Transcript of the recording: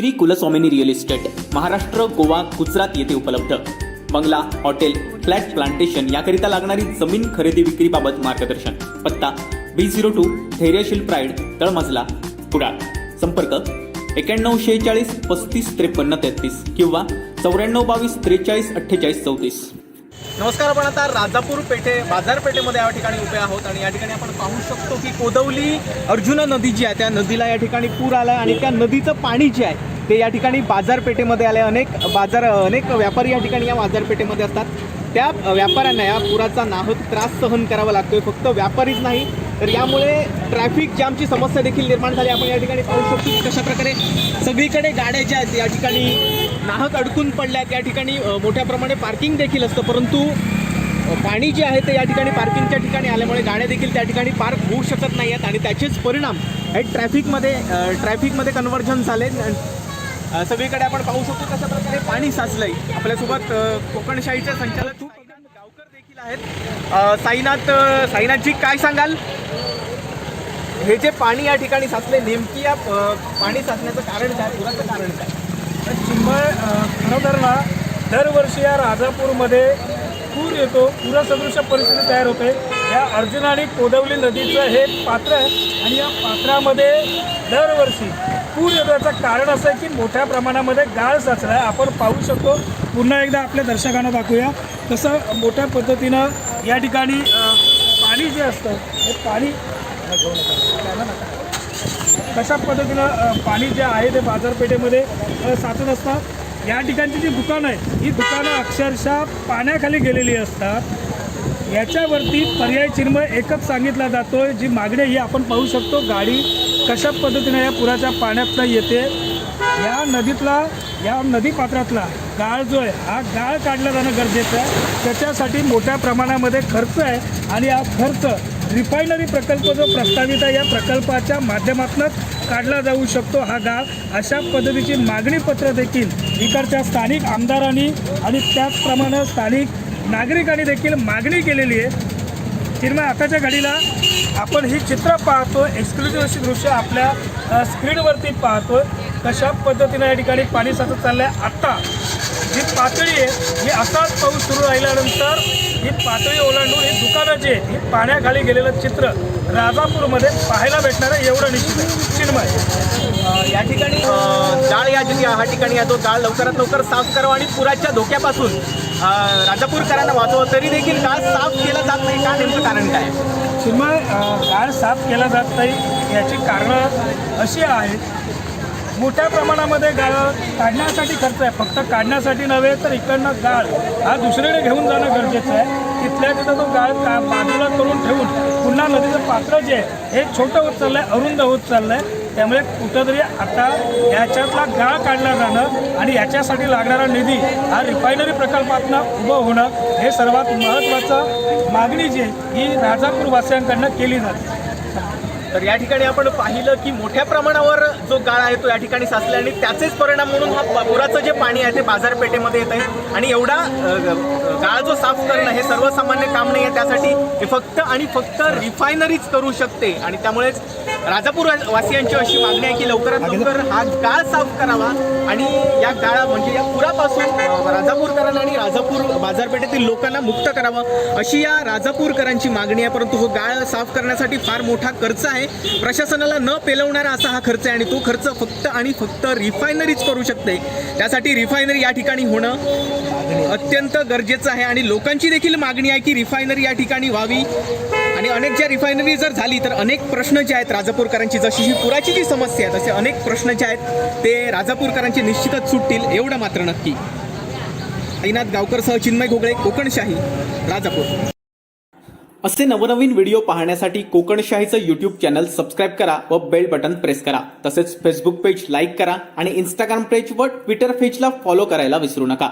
Shri कुलस्वामिनी real estate Maharashtra, Goa, Gujarat येथे उपलब्ध. बंगला, हॉटेल, फ्लॅट, प्लांटेशन याकरिता लागणारी जमीन खरेदी विक्रीबाबत मार्गदर्शन. पत्ता B02 धैर्यशील प्राईड, तळमजला, कुडाळ. संपर्क 9146 35 53 33 किंवा 9422 43 48 34. नमस्कार. आपण आता राजापूर बाजारपेठेमध्ये या ठिकाणी उभे आहोत आणि या ठिकाणी आपण पाहू शकतो की कोदवली अर्जुना नदी जी आहे त्या नदीला या ठिकाणी पूर आला आणि त्या नदीचं पाणी जे आहे ते या ठिकाणी बाजारपेठेमध्ये आले. अनेक व्यापारी या ठिकाणी या बाजारपेठेमध्ये असतात. त्या व्यापाऱ्यांना या पुराचा नाहक त्रास सहन करावा लागतोय. फक्त व्यापारीच नाही तर यामुळे ट्रॅफिक जामची समस्या देखील निर्माण झाली. आपण या ठिकाणी पाहू शकतो की कशा प्रकारे सगळीकडे गाड्या ज्या आहेत या ठिकाणी नाहक अडकून पडल्यात. या ठिकाणी मोठ्या प्रमाणे पार्किंग देखील असतं, परंतु पाणी जे आहे ते या ठिकाणी पार्किंगच्या ठिकाणी आल्यामुळे गाड्या देखील त्या ठिकाणी पार्क होऊ शकत नाही आहेत आणि त्याचेच परिणाम हे ट्रॅफिकमध्ये कन्व्हर्जन झाले. सगळीकडे आपण पाहू शकतो कशा प्रकारे पाणी साचलंय. आपल्यासोबत कोकणशाहीचे संचालक गावकर देखील आहेत. साईनाथजी, काय सांगाल? हे जे पाणी या ठिकाणी साचले, नेमकी या पाणी साचण्याचं कारण काय, पुराचं कारण काय? चिन्मय, खरं तर ना दरवर्षी या राजापूरमध्ये पूर येतो, पुरासदृश परिस्थिती तयार होते. या अर्जुना आणि कोदवली नदीचं हे पात्र आहे आणि या पात्रामध्ये दरवर्षी पूर येतो. याचं कारण असं आहे की मोठ्या प्रमाणामध्ये गाळ साचला आहे. आपण पाहू शकतो. पुन्हा एकदा आपल्या दर्शकांना दाखवूया कसं मोठ्या पद्धतीनं या ठिकाणी पाणी जे असतं हे पाणी कशा पद्धतीनं पाणी जे आहे ते बाजारपेठेमध्ये साचत असतात. या ठिकाणची जी दुकानं आहेत ही दुकानं अक्षरशः पाण्याखाली गेलेली असतात. याच्यावरती पर्याय चिन्मय एकच सांगितला जातो, जी मागणी ही आपण पाहू शकतो. गाडी कशा पद्धतीनं या पुराच्या पाण्यातनं येते. या नदीपात्रातला गाळ जो आहे हा गाळ काढला जाणं गरजेचं आहे. त्याच्यासाठी मोठ्या प्रमाणामध्ये खर्च आहे आणि हा खर्च रिफायनरी प्रकल्प जो प्रस्तावित आहे या प्रकल्पाच्या माध्यमातूनच काढला जाऊ शकतो हा गाळ. अशा पद्धतीची मागणीपत्र देखील इकडच्या स्थानिक आमदारांनी आणि त्याचप्रमाणे स्थानिक नागरिकांनी देखील मागणी केलेली आहे. चिन्मय, आताच्या घडीला आपण ही चित्र पाहतो, एक्सक्लुझिव्ह अशी दृश्य आपल्या स्क्रीनवरती पाहतो. कशा पद्धतीनं या ठिकाणी पाणी साचत चाललं आहे. आत्ता जी पातळी आहे ही असाच पाऊस सुरू राहिल्यानंतर ही पातळी ओलांडून ही दुकानं जी आहेत ही पाण्याखाली गेलेलं चित्र राजापूरमध्ये पाहायला भेटणार आहे, एवढं निश्चित आहे. चिन्मय, या ठिकाणी गाळ या ठिकाणी तो गाळ लवकरात लवकर साफ करावा आणि पुराच्या धोक्यापासून राजापूरकरांना वाचवा. तरी देखील गाळ साफ केला जात नाही का? नेमकं कारण काय? चिन्मय, गाळ साफ केला जात नाही याची कारणं अशी आहेत. मोठ्या प्रमाणामध्ये गाळ काढण्यासाठी खर्च आहे. फक्त काढण्यासाठी नव्हे तर इकडनं गाळ हा दुसरीकडे घेऊन जाणं गरजेचं आहे. तिथल्या तिथं तो गाळ बाजूला करून ठेवून पुन्हा नदीचं पात्र जे आहे हे छोटं होत चाललं आहे, अरुंद होत चाललं आहे. त्यामुळे कुठंतरी आता याच्यातला गाळ काढला जाणं आणि याच्यासाठी लागणारा निधी हा रिफायनरी प्रकल्पातनं उभं होणं हे सर्वात महत्त्वाचं मागणी जी आहे ही राजापूरवासियांकडनं केली जाते. तर या ठिकाणी आपण पाहिलं की मोठ्या प्रमाणावर जो गाळ आहे तो या ठिकाणी साचला आणि त्याचेच परिणाम म्हणून हा पुराचं जे पाणी आहे ते बाजारपेठेमध्ये येत आहे. आणि एवढा गाळ जो साफ करणं हे सर्वसामान्य काम नाही आहे. त्यासाठी हे फक्त आणि फक्त रिफायनरीच करू शकते आणि त्यामुळेच राजापूर वासियांची अशी मागणी आहे की लवकरात लवकर हा गाळ साफ करावा आणि या गाळा म्हणजे या पुरापासून राजापूरकरांना आणि राजापूर बाजारपेठेतील लोकांना मुक्त करावं अशी या राजापूरकरांची मागणी आहे. परंतु हो गाळ साफ करण्यासाठी फार मोठा खर्च आहे. प्रशासनाला न पेलवणारा असा हा खर्च आहे आणि तो खर्च फक्त आणि फक्त रिफायनरीच करू शकते. त्यासाठी रिफायनरी या ठिकाणी होणं अत्यंत गरजेचं आहे आणि लोकांची देखील मागणी आहे की रिफायनरी या ठिकाणी व्हावी. आणि अनेक ज्या रिफायनरी जर झाली तर अनेक प्रश्न जे आहेत राजापूरकरांची, जशी ही पुराची जी समस्या आहे तसे अनेक प्रश्न जे आहेत ते राजापूरकरांचे निश्चितच सुटतील, एवढं मात्र नक्की. साईनाथ गावकरसह चिन्मय घोगळे, कोकणशाही, राजापूर. असे नवनवीन व्हिडिओ पाहण्यासाठी कोकणशाहीचं यूट्यूब चॅनल सबस्क्राईब करा व बेल बटन प्रेस करा. तसेच फेसबुक पेज लाईक करा आणि इंस्टाग्राम पेज व ट्विटर पेजला फॉलो करायला विसरू नका.